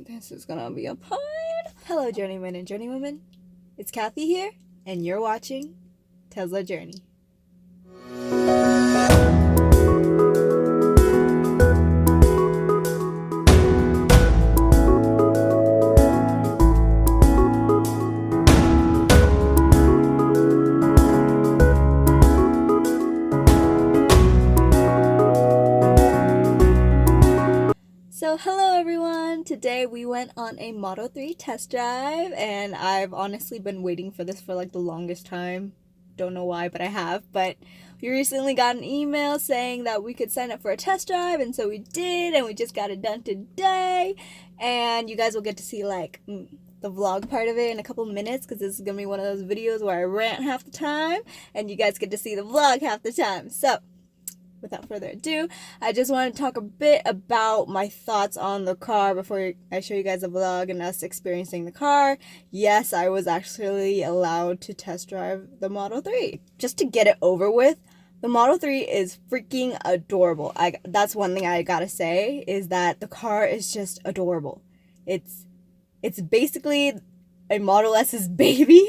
This is gonna be a pod. Hello, journeymen and journeywomen. It's Kathy here, and you're watching Tesla Journey. So hello everyone, today we went on a Model 3 test drive and I've honestly been waiting for this for like the longest time. Don't know why, but I have. But we recently got an email saying that we could sign up for a test drive, and so we did, and we just got it done today. And you guys will get to see like the vlog part of it in a couple minutes, because this is gonna be one of those videos where I rant half the time and you guys get to see the vlog half the time. So without further ado, I just want to talk a bit about my thoughts on the car before I show you guys the vlog and us experiencing the car. Yes, I was actually allowed to test drive the Model 3. Just to get it over with, the Model 3 is freaking adorable. That's one thing I gotta say, is that the car is just adorable. It's basically a Model S's baby.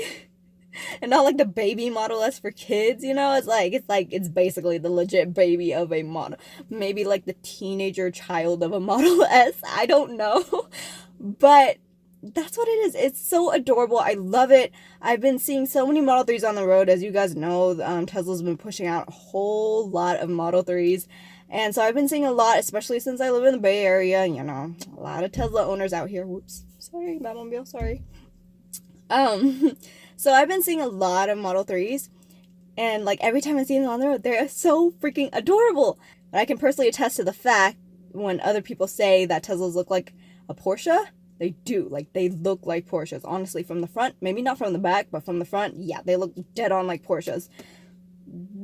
And not like the baby Model S for kids, you know? It's basically the legit baby of a model. Maybe like the teenager child of a Model S. I don't know. But that's what it is. It's so adorable. I love it. I've been seeing so many Model 3s on the road. As you guys know, Tesla's been pushing out a whole lot of Model 3s. And so I've been seeing a lot, especially since I live in the Bay Area. You know, a lot of Tesla owners out here. Whoops. Sorry, Batmobile. Sorry. So I've been seeing a lot of Model 3s, and like every time I see them on the road, they're so freaking adorable. But I can personally attest to the fact when other people say that Teslas look like a Porsche, they do. Like, they look like Porsches. Honestly, from the front, maybe not from the back, but from the front, yeah, they look dead on like Porsches.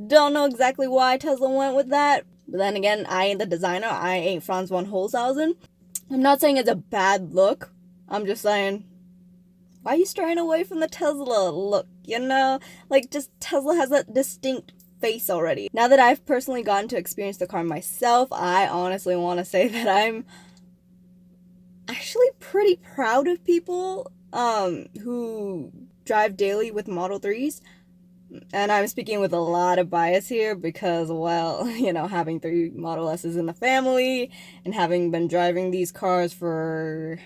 Don't know exactly why Tesla went with that. But then again, I ain't the designer. I ain't Franz von Holzhausen. I'm not saying it's a bad look. I'm just saying, why are you straying away from the Tesla look, you know? Like, just Tesla has a distinct face already. Now that I've personally gotten to experience the car myself, I honestly want to say that I'm actually pretty proud of people who drive daily with Model 3s. And I'm speaking with a lot of bias here because, well, you know, having 3 Model S's in the family and having been driving these cars for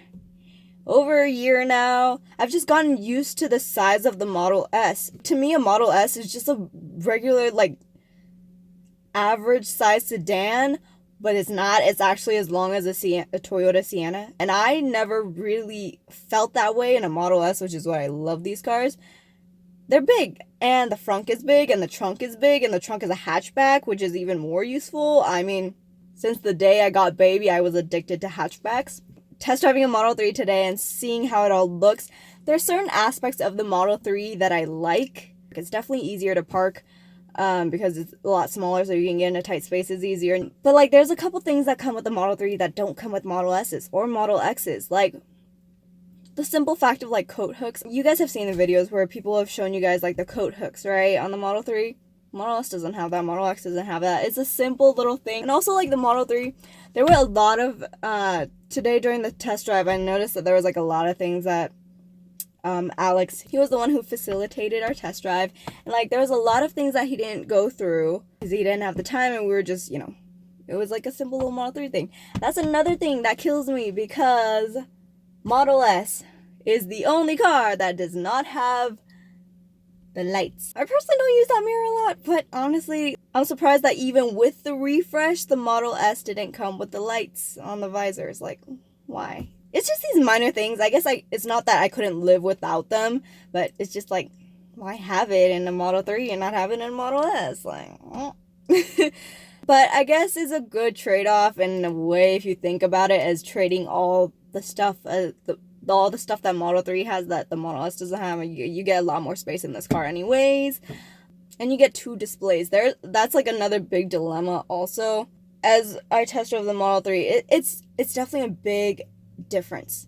over a year now, I've just gotten used to the size of the Model S. To me, a Model S is just a regular, like, average size sedan, but it's not. It's actually as long as a Toyota Sienna. And I never really felt that way in a Model S, which is why I love these cars. They're big, and the front is big, and the trunk is big, and the trunk is a hatchback, which is even more useful. I mean, since the day I got baby, I was addicted to hatchbacks. Test driving a Model 3 today and seeing how it all looks, there are certain aspects of the Model 3 that I like. It's definitely easier to park because it's a lot smaller, so you can get into tight spaces easier. But like, there's a couple things that come with the Model 3 that don't come with Model S's or Model X's. Like, the simple fact of like coat hooks. You guys have seen the videos where people have shown you guys like the coat hooks, right, on the Model 3. Model S doesn't have that. Model X doesn't have that. It's a simple little thing. And also, like, the Model 3, there were a lot of, today during the test drive, I noticed that there was, like, a lot of things that, Alex, he was the one who facilitated our test drive. And, like, there was a lot of things that he didn't go through because he didn't have the time, and we were just, you know, it was, like, a simple little Model 3 thing. That's another thing that kills me because Model S is the only car that does not have the lights. I personally don't use that mirror a lot, but honestly, I'm surprised that even with the refresh, the Model S didn't come with the lights on the visors. Like, why? It's just these minor things. I guess it's not that I couldn't live without them, but it's just like, why have it in a Model 3 and not have it in a Model S? Like, but I guess it's a good trade-off in a way if you think about it, as trading all the stuff, all the stuff that Model 3 has that the Model S doesn't have. You get a lot more space in this car anyways. And you get 2 displays. That's like another big dilemma also. As I test drove the Model 3, it's definitely a big difference.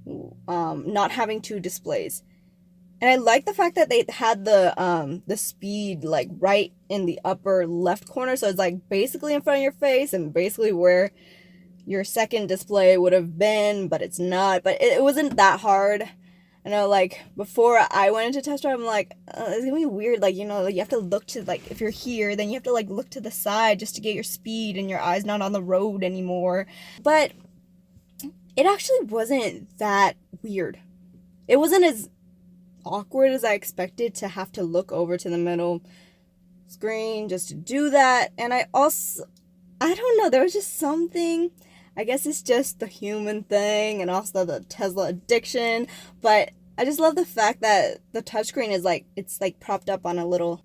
Not having 2 displays. And I like the fact that they had the speed like right in the upper left corner. So it's like basically in front of your face and basically where your second display would have been, but it's not. But it wasn't that hard. I know, like, before I went into test drive, I'm like, it's gonna be weird. Like, you know, like, you have to look to, like, if you're here, then you have to, like, look to the side just to get your speed and your eye's not on the road anymore. But it actually wasn't that weird. It wasn't as awkward as I expected to have to look over to the middle screen just to do that. And I don't know, there was just something, I guess it's just the human thing and also the Tesla addiction, but I just love the fact that the touchscreen is like, it's like propped up on a little,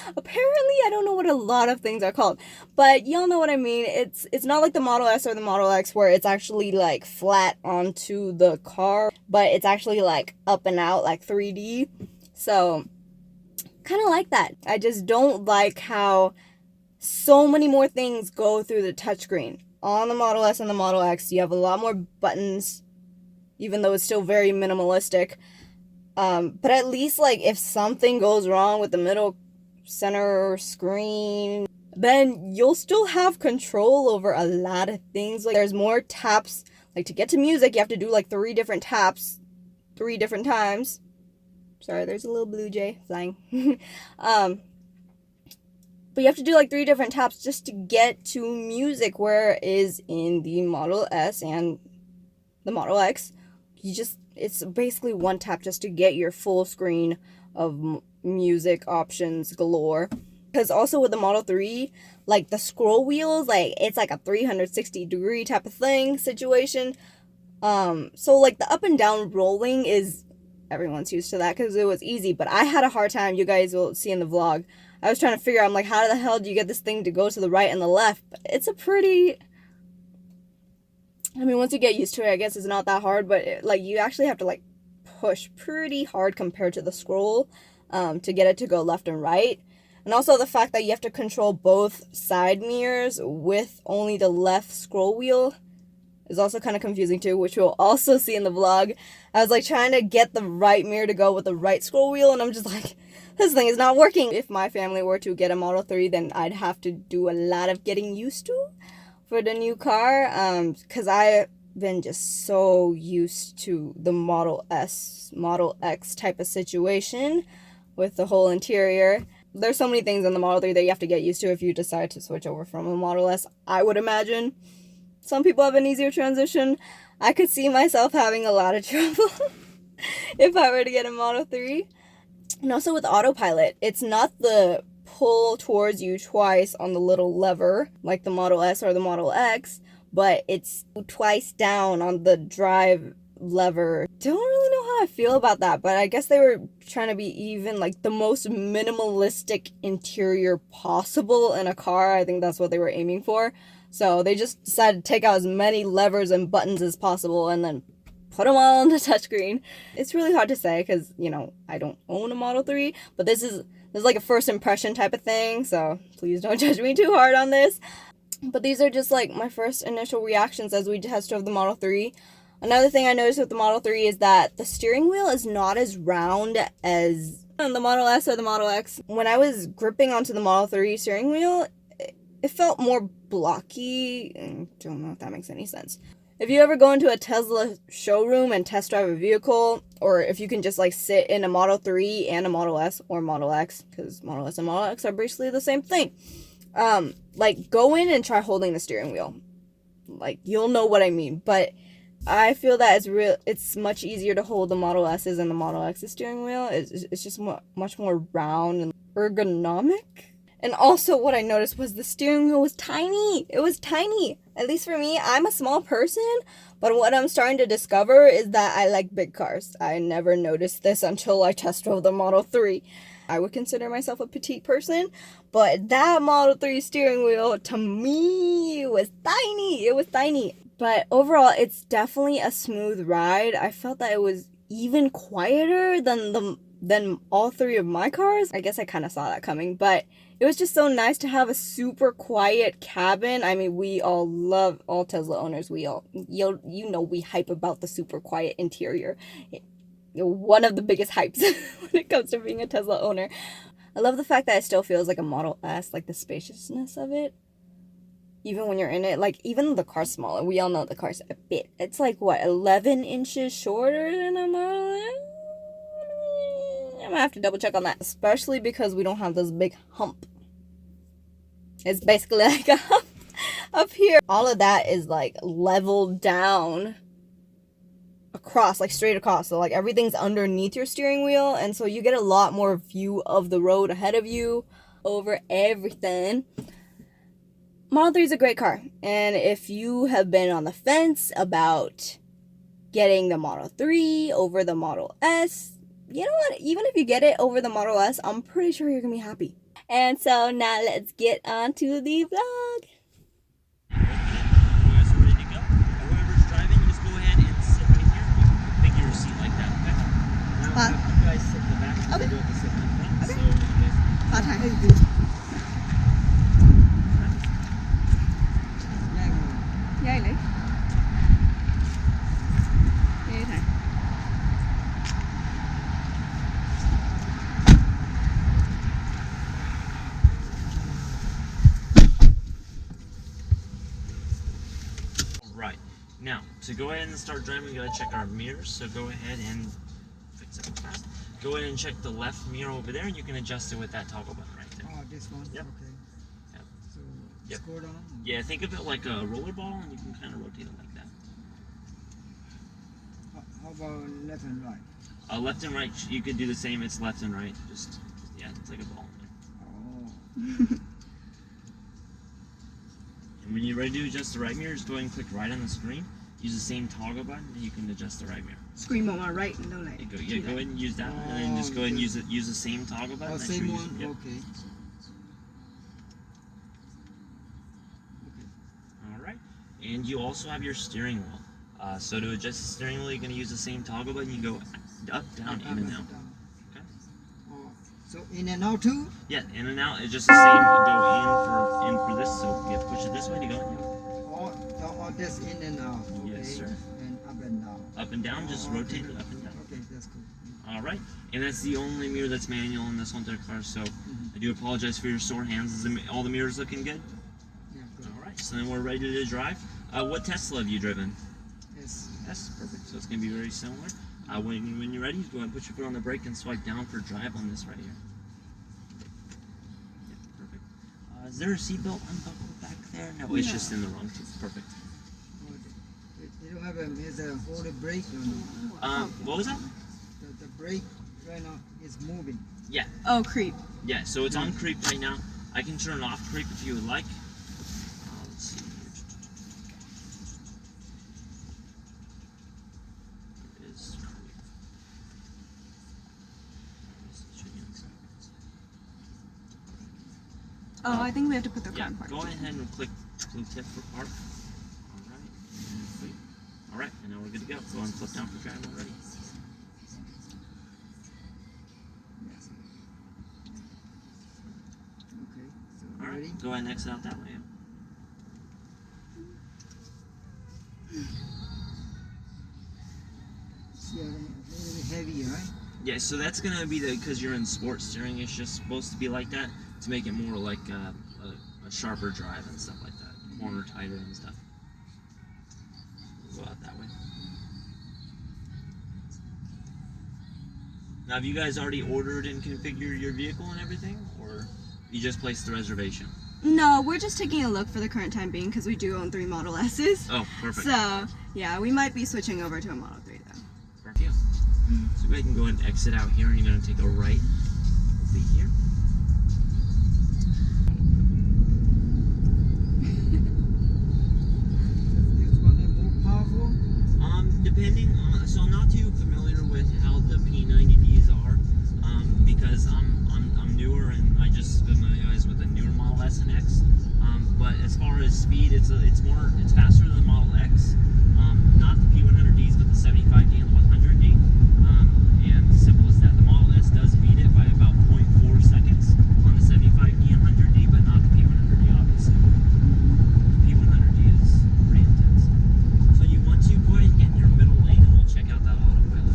apparently I don't know what a lot of things are called, but y'all know what I mean. It's not like the Model S or the Model X where it's actually like flat onto the car, but it's actually like up and out, like 3D. So kind of like that. I just don't like how so many more things go through the touchscreen. On the Model S and the Model X, you have a lot more buttons, even though it's still very minimalistic. But at least, like, if something goes wrong with the middle center screen, then you'll still have control over a lot of things. Like, there's more taps. Like, to get to music, you have to do, like, 3 different taps 3 different times. Sorry, there's a little blue jay flying. But you have to do like 3 different taps just to get to music, whereas in the Model S and the Model X, it's basically 1 tap just to get your full screen of music options galore. Because also with the Model 3, like the scroll wheels, like it's like a 360-degree type of thing situation. So like the up and down rolling is, everyone's used to that because it was easy, but I had a hard time, you guys will see in the vlog. I was trying to figure out, I'm like, how the hell do you get this thing to go to the right and the left? But it's a pretty, I mean, once you get used to it, I guess it's not that hard, but like, you actually have to like push pretty hard compared to the scroll to get it to go left and right. And also the fact that you have to control both side mirrors with only the left scroll wheel is also kind of confusing too, which we'll also see in the vlog. I was like trying to get the right mirror to go with the right scroll wheel, and I'm just like, this thing is not working. If my family were to get a Model 3, then I'd have to do a lot of getting used to for the new car, because I've been just so used to the Model S, Model X type of situation with the whole interior. There's so many things in the Model 3 that you have to get used to if you decide to switch over from a Model S, I would imagine. Some people have an easier transition. I could see myself having a lot of trouble if I were to get a Model 3. And also with Autopilot, it's not the pull towards you twice on the little lever like the Model S or the Model X, but it's twice down on the drive lever. Don't really know how I feel about that, but I guess they were trying to be even like the most minimalistic interior possible in a car. I think that's what they were aiming for. So they just decided to take out as many levers and buttons as possible and then put them all on the touchscreen. It's really hard to say because, you know, I don't own a Model 3, but this is like a first impression type of thing, so please don't judge me too hard on this. But these are just like my first initial reactions as we test drove the Model 3. Another thing I noticed with the Model 3 is that the steering wheel is not as round as the Model S or the Model X. When I was gripping onto the Model 3 steering wheel, it felt more blocky. I don't know if that makes any sense. If you ever go into a Tesla showroom and test drive a vehicle, or if you can just like sit in a Model 3 and a Model S or Model X, because Model S and Model X are basically the same thing, like go in and try holding the steering wheel. Like, you'll know what I mean, but I feel that it's much easier to hold the Model S's and the Model X's steering wheel. It's just much more round and ergonomic. And also what I noticed was the steering wheel was tiny. It was tiny. At least for me, I'm a small person, but what I'm starting to discover is that I like big cars. I never noticed this until I test drove the Model 3. I would consider myself a petite person, but that Model 3 steering wheel, to me, was tiny. It was tiny. But overall, it's definitely a smooth ride. I felt that it was even quieter than all 3 of my cars. I guess I kind of saw that coming, but it was just so nice to have a super quiet cabin. I mean, we all love, all Tesla owners, we hype about the super quiet interior. One of the biggest hypes when it comes to being a Tesla owner. I love the fact that it still feels like a Model S, like the spaciousness of it. even when you're in it, like, even the car's smaller. We all know the car's a bit. It's like, what, 11 inches shorter than a Model S? I'm gonna have to double check on that, especially because we don't have this big hump. It's basically like a hump up here. All of that is like leveled down across, like straight across. So like everything's underneath your steering wheel, and so you get a lot more view of the road ahead of you over everything. Model 3 is a great car, and if you have been on the fence about getting the Model 3 over the Model S, you know what? Even if you get it over the Model S, I'm pretty sure you're gonna be happy. And so now let's get on to the vlog. You guys are ready to go? Whoever's driving, just go ahead and sit right here. You can configure your seat like that, okay? Now you guys sit in the back, okay. You don't have to sit in the front. Okay. So you guys... Dây lấy. Dây thầy. Right. Now, to go ahead and start driving, we gotta check our mirrors. So go ahead and fix it fast. Go ahead and check the left mirror over there, and you can adjust it with that toggle button right there. Oh, this one? Yep. Okay. Yep. So, Yep. scroll down? Yeah, think of it like a roller ball, and you can kind of rotate it like that. How about left and right? Left and right, you could do the same. It's left and right. Just yeah, it's like a ball. Oh. And when you're ready to adjust the right mirror, just go ahead and click right on the screen. Use the same toggle button, and you can adjust the right mirror. Screen on my right and no Go left. ahead and use that, and then just go ahead and use the same toggle button. Oh, that same you're one? using. Yep. Okay. All right, and you also have your steering wheel. So to adjust the steering wheel, you're going to use the same toggle button. You go up, down, in and out. Okay. Oh, so in and out too? Yeah, in and out. It's just the same. You go in for this. So you push it this way to go in. All this in and out. Okay. Yes, sir. And up and down. Up and down. Just rotate it up and down. Okay, that's cool. All right, and that's the only mirror that's manual in this Hunter car. So I do apologize for your sore hands. Is all the mirrors looking good? Yeah, good. All right, so then we're ready to drive. What Tesla have you driven? Yes. Yes, perfect. So it's going to be very similar. When you're ready, go ahead and put your foot on the brake and swipe down for drive on this right here. Yeah, perfect. Is there a seatbelt unbuckled back there? No, it's just in the wrong tooth. Perfect. Oh, you don't have a hold a brake or no? What was that? The brake right now is moving. Yeah. Oh, creep. Yeah, so it's on creep right now. I can turn off creep if you would like. Let's see here. It is creep. Oh, I think we have to put the car Yeah, in park. go ahead and click blue tip for park. Alright, and sleep. Alright, and now we're good to go. Go and flip down for driving already. Yes. Okay. So Alright, ready? go ahead and exit out that way. See, a little bit heavy, right? Yeah, so that's gonna be because you're in sports steering, it's just supposed to be like that to make it more like a sharper drive and stuff like that. Corner tighter and stuff. We'll go out that way. Now, have you guys already ordered and configured your vehicle and everything, or you just placed the reservation? No, we're just taking a look for the current time being because we do own 3 Model S's. Oh, perfect. So, yeah, we might be switching over to a Model 3 though. Perfect. So go ahead and go and exit out here, and you're going to take a right over here. This one is more powerful? Depending on, so I'm not too familiar with how the P90Ds are, because I'm newer and I just familiarize with the newer Model S and X. But as far as speed, it's faster than the Model X. Not the P100Ds, but the 75D and the 100D. And simple as that. The Model S does beat it by about 0.4 seconds on the 75D and 100D, but not the P100D, obviously. The P100D is pretty intense. So you want to go ahead and get in your middle lane, and we'll check out that autopilot.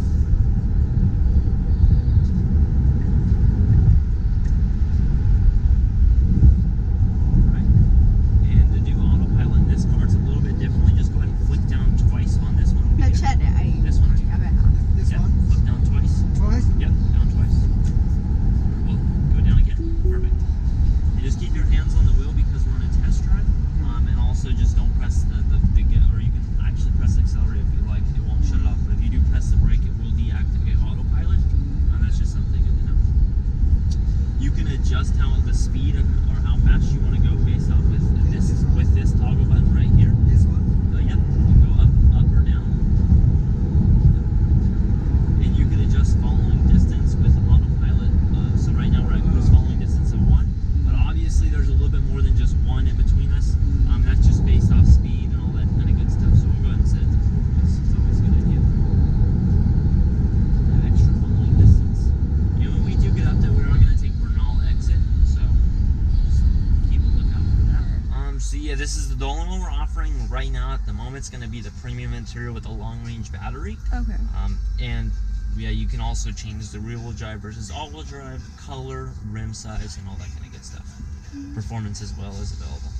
Alright. And to do autopilot, right now at the moment it's going to be the premium interior with a long range battery. Okay. And yeah, you can also change the rear wheel drive versus all wheel drive, color, rim size, and all that kind of good stuff. Performance as well is available.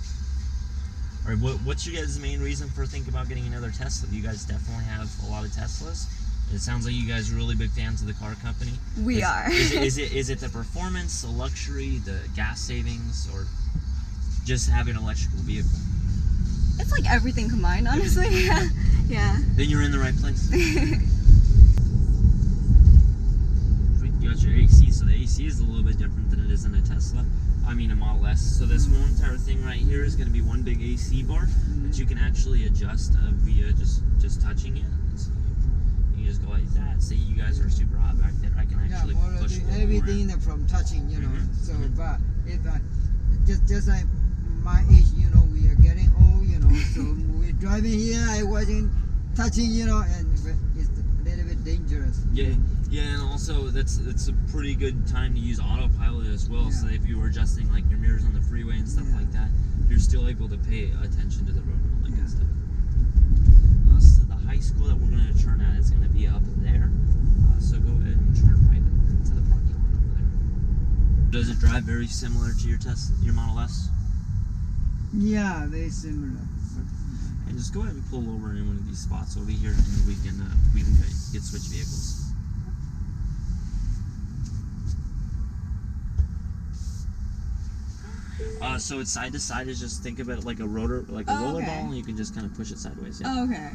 All right, what's your guys' main reason for thinking about getting another Tesla? You guys definitely have a lot of Teslas. It sounds like you guys are really big fans of the car company. We are. Is it the performance, the luxury, the gas savings, or just having an electrical vehicle? It's like everything combined, honestly. Yeah. Then you're in the right place. You got your AC, so the AC is a little bit different than it is in a Tesla. I mean a Model S. So this whole entire thing right here is going to be one big AC bar that you can actually adjust via just touching it. So you just go like that. Say you guys are super hot back there, I can actually push everything from touching, you know. So, but if just like my age, you know, we are getting old, you know. So we're driving here, I wasn't touching, you know, and it's a little bit dangerous. Yeah. Yeah, and also that's a pretty good time to use Autopilot as well. So if you were adjusting like your mirrors on the freeway and stuff like that, you're still able to pay attention to the road and all that good stuff. So the high school that we're going to turn at is going to be up there. So go ahead and turn right into the parking lot over there. Does it drive very similar to your Model S? Yeah, very similar. And just go ahead and pull over in one of these spots over here, and we can get switch vehicles. So it's side to side. Is just think of it like a roller ball, and you can just kind of push it sideways. Yeah. Oh, okay.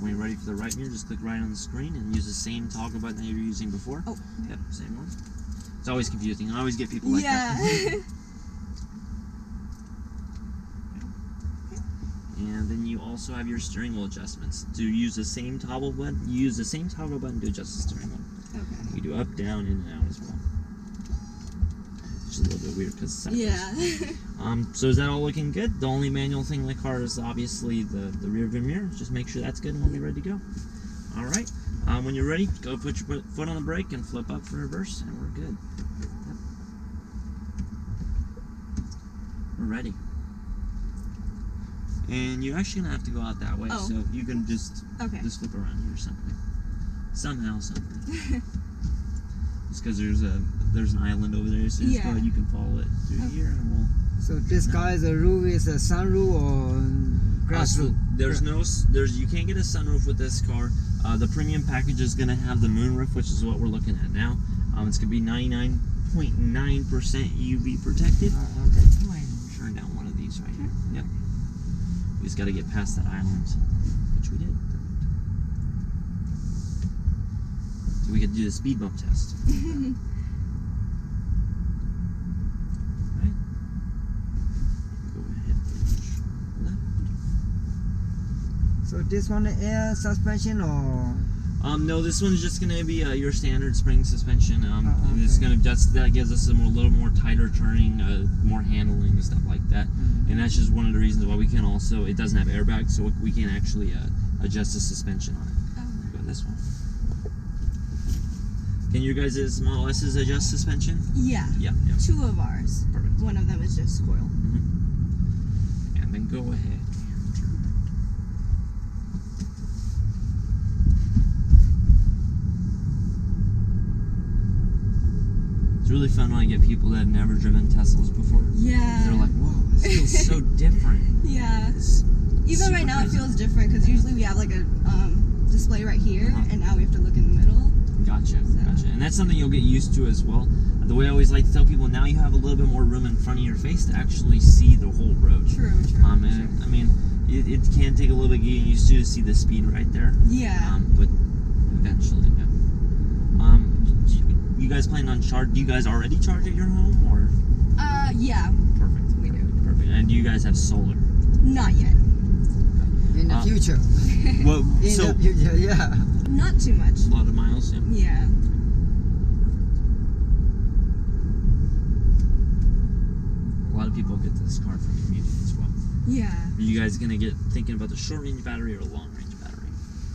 When you're ready for the right mirror, just click right on the screen and use the same toggle button that you were using before. Oh. Yep, same one. It's always confusing. I always get people like that. And then you also have your steering wheel adjustments. To use the same toggle button, you use the same toggle button to adjust the steering wheel. Okay. You do up, down, in, and out as well. Which is a little bit weird because it's sideways. Yeah. So is that all looking good? The only manual thing in the car is obviously the rear view mirror. Just make sure that's good and we'll be ready to go. All right. When you're ready, go put your foot on the brake and flip up for reverse, and we're good. Yep. We're ready. And you're actually gonna have to go out that way, so you can just flip around here somehow, something. Just because there's an island over there, so just go ahead, you can follow it through here, and we'll. So this guy's roof is a sunroof or grass roof? You can't get a sunroof with this car. The premium package is gonna have the moonroof, which is what we're looking at now. It's gonna be 99.9% UV protected. Okay. Go ahead and turn down one of these right here. Yep. We just got to get past that island, which we did. So we could do the speed bump test. Right. Go ahead and left. So this one air suspension or? No, this one's just gonna be your standard spring suspension. It's gonna that gives us a little more tighter turning, more handling and stuff like that. And that's just one of the reasons why we can also. It doesn't have airbags, so we can actually adjust the suspension on it. Go this one. Can your guys' Model S's adjust suspension? Yeah. Yeah. Two of ours. Perfect. One of them is just squirrel. And then go ahead and turn. It's really fun when I get people that have never driven Teslas before. Yeah. They're like, whoa, this feels so different. Yeah. Even right now it feels different because usually we have like a display right here, and now we have to look in the middle. Gotcha. And that's something you'll get used to as well. The way I always like to tell people, now you have a little bit more room in front of your face to actually see the whole road. True. I mean, it can take a little bit getting used to see the speed right there. Yeah. But eventually, yeah. You guys plan on charge? Do you guys already charge at your home, or? Yeah. Perfect. We do. Perfect. And do you guys have solar? Not yet. In the future. Well, the future, yeah. Not too much. A lot of miles, yeah. Yeah. A lot of people get this car from community as well. Yeah. Are you guys gonna get thinking about the short range battery or the long range battery?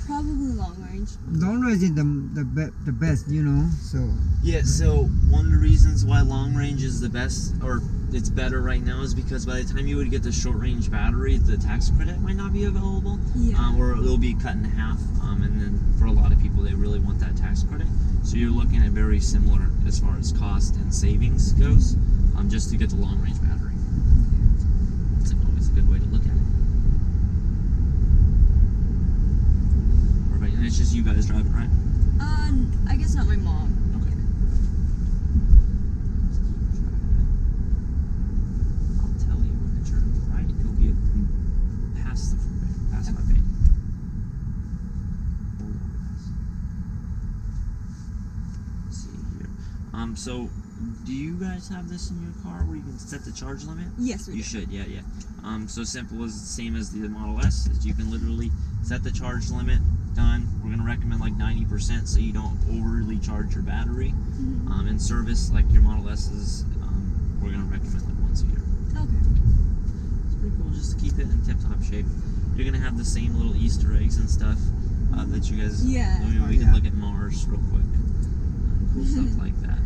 Probably long range. Long range is the best, you know. So yeah. So one of the reasons why long range is the best, or it's better right now is because by the time you would get the short range battery, the tax credit might not be available, or it'll be cut in half. And then for a lot of people, they really want that tax credit. So you're looking at very similar as far as cost and savings goes, just to get the long range battery. It's always a good way to look at it. Perfect. And it's just you guys driving, right? I guess not my mom. Okay. I'll tell you when to turn right. It'll be past the freeway, past my bay. Let's see here. So do you guys have this in your car where you can set the charge limit? Yes, we do. You should, yeah. So simple as the same as the Model S, is you can literally set the charge limit. Done. We're gonna recommend like 90% so you don't overly charge your battery. And service like your Model S's, we're gonna recommend like once a year. Okay. It's pretty cool just to keep it in tip-top shape. You're gonna have the same little Easter eggs and stuff that you guys. Yeah. I mean, we can look at Mars real quick. Cool stuff like that.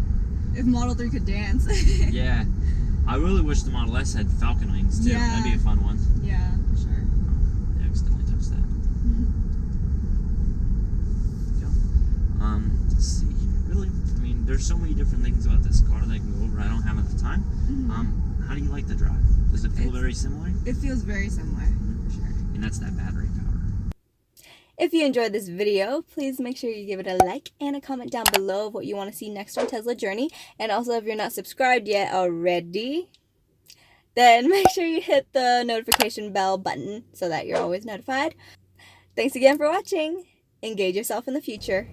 If Model 3 could dance. Yeah. I really wish the Model S had falcon wings too. Yeah. That'd be a fun one. Yeah, sure. I accidentally touched that. Let's see. Really, I mean, there's so many different things about this car that I can go over. I don't have enough time. How do you like the drive? Does it feel very similar? It feels very similar, for sure. And that's that battery power. If you enjoyed this video, please make sure you give it a like and a comment down below of what you want to see next on Tesla Journey. And also, if you're not subscribed yet already, then make sure you hit the notification bell button so that you're always notified. Thanks again for watching. Engage yourself in the future.